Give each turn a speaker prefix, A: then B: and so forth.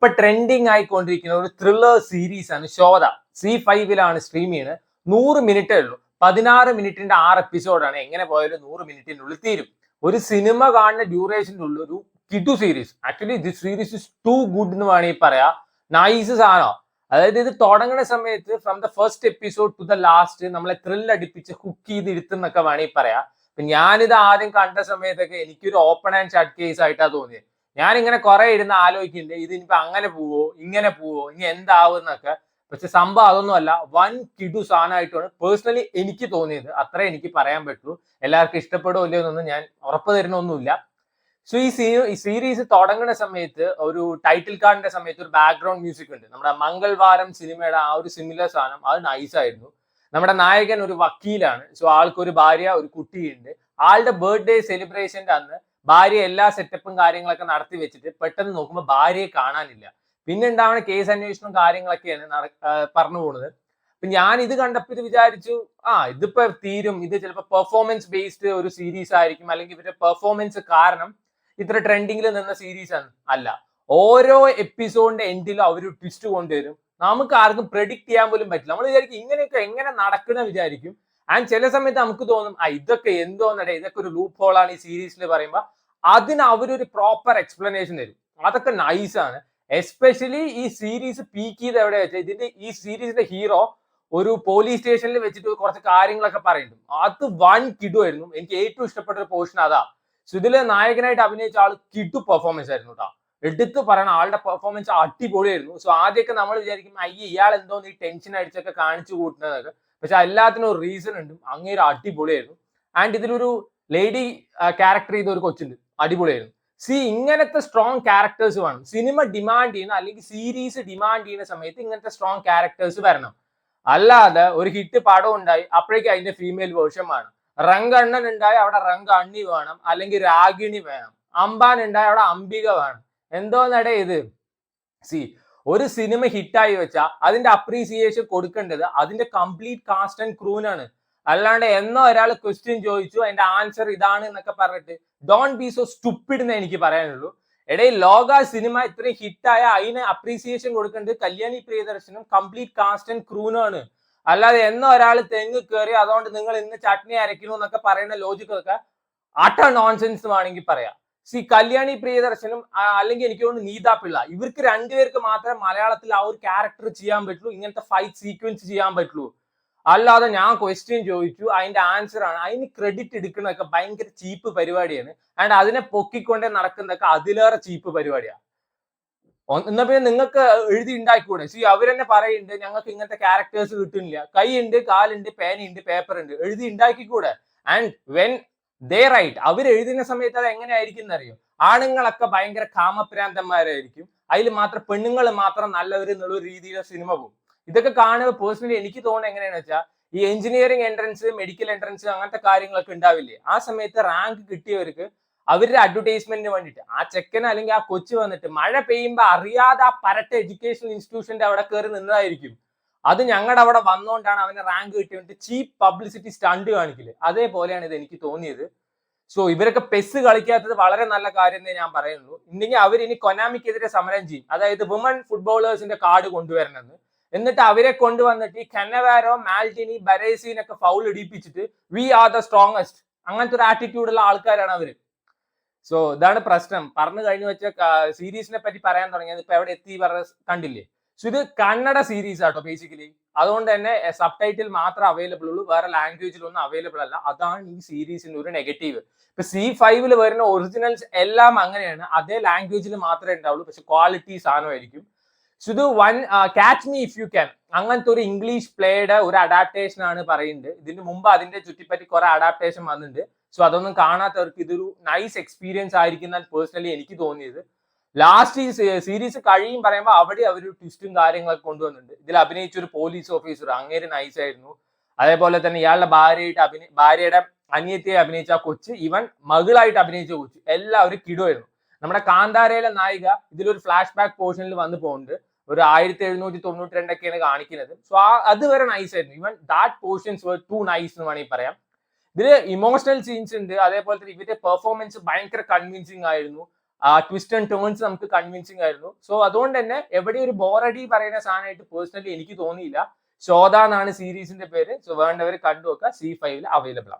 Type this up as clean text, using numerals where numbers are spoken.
A: ഇപ്പൊ ട്രെൻഡിങ് ആയിക്കൊണ്ടിരിക്കുന്ന ഒരു thriller series ആണ് ശോധ. C5 സ്ട്രീം ചെയ്യുന്നത്. 100 മിനിറ്റേ ഉള്ളൂ. 16 മിനിറ്റിന്റെ 6 എപ്പിസോഡാണ്. എങ്ങനെ പോയാലും 100 മിനിറ്റിനുള്ളിൽ തീരും. ഒരു സിനിമ കാണുന്ന ഡ്യൂറേഷൻ്റെ ഉള്ള ഒരു കിഡു series. Actually this series is too good എന്ന് വേണമെങ്കിൽ പറയാം. നൈസ് സാധനം. അതായത് ഇത് തുടങ്ങുന്ന സമയത്ത് from the first episode to the last നമ്മളെ ത്രില്ല് അടിപ്പിച്ച് കുക്ക് ചെയ്ത് ഇരുത്തുന്നൊക്കെ വേണമെങ്കിൽ പറയാം. ഞാനിത് ആദ്യം കണ്ട സമയത്തൊക്കെ എനിക്കൊരു ഓപ്പൺ ആൻഡ് ഷട്ട് കേസ് ആയിട്ടാണ് തോന്നിയത്. ഞാൻ ഇങ്ങനെ കുറെ ഇരുന്ന് ആലോചിക്കുന്നുണ്ട്, ഇത് ഇനിയിപ്പോ അങ്ങനെ പോവോ ഇങ്ങനെ പോവോ ഇനി എന്താവും എന്നൊക്കെ. പക്ഷെ സംഭവം അതൊന്നും അല്ല, വൻ കിടു സാധനമായിട്ടാണ് പേഴ്സണലി എനിക്ക് തോന്നിയത്. അത്രേ എനിക്ക് പറയാൻ പറ്റൂ. എല്ലാവർക്കും ഇഷ്ടപ്പെടുമോ ഇല്ലയോ എന്നൊന്നും ഞാൻ ഉറപ്പ് തരുന്നൊന്നുമില്ല. സോ ഈ സീരീസ് തുടങ്ങുന്ന സമയത്ത് ഒരു ടൈറ്റിൽ കാർഡിന്റെ സമയത്ത് ഒരു ബാക്ക്ഗ്രൗണ്ട് മ്യൂസിക് ഉണ്ട്. നമ്മുടെ മംഗൾവാരം സിനിമയുടെ ആ ഒരു സിമിലർ സാധനം, അത് നൈസായിരുന്നു. നമ്മുടെ നായകൻ ഒരു വക്കീലാണ്. സോ ആൾക്കൊരു ഭാര്യ ഒരു കുട്ടിയുണ്ട്. ആളുടെ ബർത്ത്ഡേ സെലിബ്രേഷന്റെ അന്ന് ഭാര്യ എല്ലാ സെറ്റപ്പും കാര്യങ്ങളൊക്കെ നടത്തി വെച്ചിട്ട് പെട്ടെന്ന് നോക്കുമ്പോൾ ഭാര്യയെ കാണാനില്ല. പിന്നെ ഉണ്ടാവുന്ന കേസ് അന്വേഷണം കാര്യങ്ങളൊക്കെയാണ് പറഞ്ഞു പോകുന്നത്. അപ്പൊ ഞാൻ ഇത് കണ്ടപ്പോൾ ഇത് വിചാരിച്ചു, ഇതിപ്പോ തീരും, ഇത് ചിലപ്പോൾ പെർഫോമൻസ് ബേസ്ഡ് ഒരു സീരീസ് ആയിരിക്കും, അല്ലെങ്കിൽ ഇവരുടെ പെർഫോമൻസ് കാരണം ഇത്ര ട്രെൻഡിങ്ങിൽ നിന്ന സീരീസ് ആണ്. അല്ല, ഓരോ എപ്പിസോഡിന്റെ എൻഡിലും അവർ ട്വിസ്റ്റ് കൊണ്ടുവരും. നമുക്ക് ആർക്കും പ്രെഡിക്ട് ചെയ്യാൻ പോലും പറ്റില്ല. നമ്മൾ വിചാരിക്കും ഇങ്ങനെയൊക്കെ എങ്ങനെ നടക്കുന്ന വിചാരിക്കും. ആൻഡ് ചില സമയത്ത് നമുക്ക് തോന്നും ഇതൊക്കെ എന്തോന്നടേ, ഇതൊക്കെ ഒരു ലൂപ്പ് ഹോൾ ആണ് ഈ സീരീസിൽ പറയുമ്പോൾ. അതിന് അവരൊരു പ്രോപ്പർ എക്സ്പ്ലനേഷൻ തരും. അതൊക്കെ നൈസ് ആണ്. എസ്പെഷ്യലി ഈ സീരീസ് പീക്ക് ചെയ്ത് എവിടെ വെച്ചാൽ ഈ സീരീസിന്റെ ഹീറോ ഒരു പോലീസ് സ്റ്റേഷനിൽ വെച്ചിട്ട് കുറച്ച് കാര്യങ്ങളൊക്കെ പറയുന്നുണ്ട്. അത് വൺ കിടുവായിരുന്നു. എനിക്ക് ഏറ്റവും ഇഷ്ടപ്പെട്ട ഒരു പോർഷൻ അതാ. സോ ഇതില് നായകനായിട്ട് അഭിനയിച്ച ആൾ കിടു പെർഫോമൻസ് ആയിരുന്നു കേട്ടോ. എടുത്ത് പറയണം, ആളുടെ പെർഫോമൻസ് അടിപൊളിയായിരുന്നു. സോ ആദ്യമൊക്കെ നമ്മൾ വിചാരിക്കും ഇയാൾ എന്തോന്ന് ഈ ടെൻഷൻ അടിച്ചൊക്കെ കാണിച്ചു കൂട്ടുന്നതൊക്കെ. പക്ഷെ എല്ലാത്തിനും ഒരു റീസൺ ഉണ്ട്. അങ്ങേര് അടിപൊളിയായിരുന്നു. ആൻഡ് ഇതിലൊരു ലേഡി ക്യാരക്ടർ ചെയ്ത ഒരു കൊച്ചുണ്ട്, അടിപൊളിയായിരുന്നു. ഇങ്ങനത്തെ സ്ട്രോങ് ക്യാരക്ടേഴ്സ് വേണം. സിനിമ ഡിമാൻഡ് ചെയ്യുന്ന അല്ലെങ്കിൽ സീരീസ് ഡിമാൻഡ് ചെയ്യുന്ന സമയത്ത് ഇങ്ങനത്തെ സ്ട്രോങ് ക്യാരക്ടേഴ്സ് വരണം. അല്ലാതെ ഒരു ഹിറ്റ് പടം ഉണ്ടായി അപ്പോഴേക്കും അതിന്റെ ഫീമെയിൽ വേർഷൻ വേണം. റംഗ് അണ്ണൻ ഉണ്ടായി അവിടെ റംഗ് അണ്ണി വേണം, അല്ലെങ്കിൽ രാഗിണി വേണം. അംബാൻ ഉണ്ടായി അവിടെ അംബിക വേണം. എന്തോന്നടേ ഇത്? ഒരു സിനിമ ഹിറ്റായി വെച്ചാൽ അതിന്റെ അപ്രീസിയേഷൻ കൊടുക്കേണ്ടത് അതിന്റെ കംപ്ലീറ്റ് കാസ്റ്റ് ആൻഡ് ക്രൂനാണ്. അല്ലാണ്ട് എന്നോ ഒരാൾ ക്വസ്റ്റ്യൻ ചോദിച്ചു അതിന്റെ ആൻസർ ഇതാണ് എന്നൊക്കെ പറഞ്ഞിട്ട് ഡോണ്ട് ബി സോ സ്റ്റുപ്പിഡ് എന്ന് എനിക്ക് പറയാനുള്ളൂ. ഇടയിൽ ലോക സിനിമ ഇത്രയും ഹിറ്റായ അതിന് അപ്രീസിയേഷൻ കൊടുക്കേണ്ടത് കല്യാണി പ്രിയദർശനും കംപ്ലീറ്റ് കാസ്റ്റ് ആൻഡ് ക്രൂനാണ്. അല്ലാതെ എന്നോ ഒരാൾ തെങ്ങ് കയറി അതുകൊണ്ട് നിങ്ങൾ ഇന്ന് ചട്നി അരയ്ക്കുന്നു എന്നൊക്കെ പറയുന്ന ലോജിക്കൊക്കെ അട്ട നോൺസെൻസ് വേണമെങ്കിൽ പറയാം. കല്യാണി പ്രിയദർശനും അല്ലെങ്കിൽ എനിക്ക് തോന്നുന്നു നീതാ പിള്ള, ഇവർക്ക് രണ്ടുപേർക്ക് മാത്രമേ മലയാളത്തിൽ ആ ഒരു ക്യാരക്ടർ ചെയ്യാൻ പറ്റുള്ളൂ, ഇങ്ങനത്തെ ഫൈറ്റ് സീക്വൻസ് ചെയ്യാൻ പറ്റുള്ളൂ. അല്ലാതെ ഞാൻ ക്വസ്റ്റ്യൻ ചോദിച്ചു അതിന്റെ ആൻസർ ആണ്, അതിന് ക്രെഡിറ്റ് എടുക്കുന്നതൊക്കെ ഭയങ്കര ചീപ്പ് പരിപാടിയാണ്. ആൻഡ് അതിനെ പൊക്കിക്കൊണ്ടേ നടക്കുന്നതൊക്കെ അതിലേറെ ചീപ്പ് പരിപാടിയാണ്. എന്നാ പിന്നെ നിങ്ങൾക്ക് എഴുതി ഉണ്ടാക്കിക്കൂടെ? അവരെന്നെ പറയുന്നുണ്ട് ഞങ്ങൾക്ക് ഇങ്ങനത്തെ ക്യാരക്ടേഴ്സ് കിട്ടുന്നില്ല. കൈയുണ്ട്, കാലുണ്ട്, പേനയുണ്ട്, പേപ്പർ ഉണ്ട്, എഴുതി ഉണ്ടാക്കിക്കൂടെ? ആൻഡ് വെൻ ദേ റൈറ്റ്, അവർ എഴുതുന്ന സമയത്ത് അത് എങ്ങനെയായിരിക്കും എന്നറിയോ? ആണുങ്ങളൊക്കെ ഭയങ്കര കാമപ്രാന്തന്മാരായിരിക്കും, അതിൽ മാത്രം പെണ്ണുങ്ങൾ മാത്രം നല്ലവർ എന്നുള്ള രീതിയിലുള്ള സിനിമ പോകും. ഇതൊക്കെ കാണുമ്പോൾ പേഴ്സണലി എനിക്ക് തോന്നുന്നത് എങ്ങനെയാണെന്ന് വെച്ചാൽ ഈ എഞ്ചിനീയറിംഗ് എൻട്രൻസ്, മെഡിക്കൽ എൻട്രൻസ് അങ്ങനത്തെ കാര്യങ്ങളൊക്കെ ഉണ്ടാവില്ലേ, ആ സമയത്ത് റാങ്ക് കിട്ടിയവർക്ക് അവരുടെ അഡ്വർടൈസ്മെന്റിന് വേണ്ടിയിട്ട് ആ ചെക്കൻ അല്ലെങ്കിൽ ആ കൊച്ചു വന്നിട്ട് മഴ പെയ്യുമ്പോൾ അറിയാതെ ആ പരട്ട എഡ്യൂക്കേഷണൽ ഇൻസ്റ്റിറ്റ്യൂഷന്റെ അവിടെ കയറി നിന്നതായിരിക്കും. അത് ഞങ്ങളുടെ അവിടെ വന്നുകൊണ്ടാണ് അവന് റാങ്ക് കിട്ടിയിട്ട് ചീപ്പ് പബ്ലിസിറ്റി സ്റ്റണ്ട് കാണിക്കില്ലേ, അതേപോലെയാണ് ഇത് എനിക്ക് തോന്നിയത്. സോ ഇവരൊക്കെ പെസ് കളിക്കാത്തത് വളരെ നല്ല കാര്യം എന്നേ ഞാൻ പറയുള്ളൂ. ഇല്ലെങ്കിൽ അവരിനി കൊനാമിക്കെതിരെ സമരം ചെയ്യും. അതായത് വുമൺ ഫുട്ബോളേഴ്സിന്റെ കാർഡ് കൊണ്ടുവരണമെന്ന്. എന്നിട്ട് അവരെ കൊണ്ടുവന്നിട്ട് ഈ കന്നവാരോ, മാൽറ്റിനി, ബരേസിനൊക്കെ ഫൗൾ ഇടിപ്പിച്ചിട്ട് വി ആർ ദ സ്ട്രോങ്ങസ്റ്റ് അങ്ങനത്തെ ഒരു ആറ്റിറ്റ്യൂഡുള്ള ആൾക്കാരാണ് അവര്. സോ ഇതാണ് പ്രശ്നം. പറഞ്ഞു കഴിഞ്ഞു വെച്ച സീരീസിനെ പറ്റി പറയാൻ തുടങ്ങിയത് ഇപ്പൊ എവിടെ എത്തി കണ്ടില്ലേ. സോ ഇത് കന്നഡ സീരീസ് ആട്ടോ ബേസിക്കലി. അതുകൊണ്ട് തന്നെ സബ് ടൈറ്റിൽ മാത്രം അവൈലബിൾ ഉള്ളൂ, വേറെ ലാംഗ്വേജിലൊന്നും അവൈലബിൾ അല്ല. അതാണ് ഈ സീരീസിന്റെ ഒരു നെഗറ്റീവ്. ഇപ്പൊ C5 വരുന്ന ഒറിജിനൽസ് എല്ലാം അങ്ങനെയാണ്, അതേ ലാംഗ്വേജിൽ മാത്രമേ ഉണ്ടാവുള്ളൂ, പക്ഷെ ക്വാളിറ്റി സാധനമായിരിക്കും. സോ ഇത് catch me if you can അങ്ങനത്തെ ഒരു ഇംഗ്ലീഷ് പ്ലേയുടെ ഒരു അഡാപ്റ്റേഷൻ ആണ് പറയുന്നത്. ഇതിന് മുമ്പ് അതിന്റെ ചുറ്റിപ്പറ്റി കുറെ അഡാപ്റ്റേഷൻ വന്നിട്ടുണ്ട്. സോ അതൊന്നും കാണാത്തവർക്ക് ഇതൊരു നൈസ് എക്സ്പീരിയൻസ് ആയിരിക്കും എന്നാണ് പേഴ്സണലി എനിക്ക് തോന്നിയത്. ലാസ്റ്റ് ഈ സീരീസ് കഴിയും പറയുമ്പോൾ അവിടെ അവർ ട്വിസ്റ്റും കാര്യങ്ങളൊക്കെ കൊണ്ടുവന്നിട്ടുണ്ട്. ഇതിൽ അഭിനയിച്ച ഒരു പോലീസ് ഓഫീസർ അങ്ങേര് നൈസ് ആയിരുന്നു. അതേപോലെ തന്നെ ഇയാളുടെ ഭാര്യയുടെ അനിയത്തിയെ അഭിനയിച്ച കൊച്ച്, ഇവൻ മകളായിട്ട് അഭിനയിച്ച കൊച്ച്, എല്ലാവരും കിടുവായിരുന്നു. നമ്മുടെ കാന്താരയിലെ നായിക ഇതിലൊരു ഫ്ലാഷ് ബാക്ക് പോർഷനിൽ വന്ന് പോകുന്നുണ്ട്. ഒരു 1792 കാണിക്കുന്നത്. സോ അതുവരെ നൈസ് ആയിരുന്നു. Even that portions were too nice എന്ന് വേണമെങ്കിൽ പറയാം. ഇതില് ഇമോഷണൽ സീൻസ് ഉണ്ട്. അതേപോലെ തന്നെ ഇവരുടെ പെർഫോമൻസ് ഭയങ്കര കൺവിൻസിങ് ആയിരുന്നു. ട്വിസ്റ്റ് ആൻഡ് ടേൺസ് നമുക്ക് കൺവിൻസിങ് ആയിരുന്നു. സോ അതുകൊണ്ട് തന്നെ എവിടെ ഒരു ബോറടി പറയുന്ന സാധനമായിട്ട് പേഴ്സണലി എനിക്ക് തോന്നിയില്ല. ശോധ എന്നാണ് സീരീസിന്റെ പേര്. സോ വേണ്ടവർ കണ്ടു നോക്കുക. C5 അവൈലബിൾ ആണ്.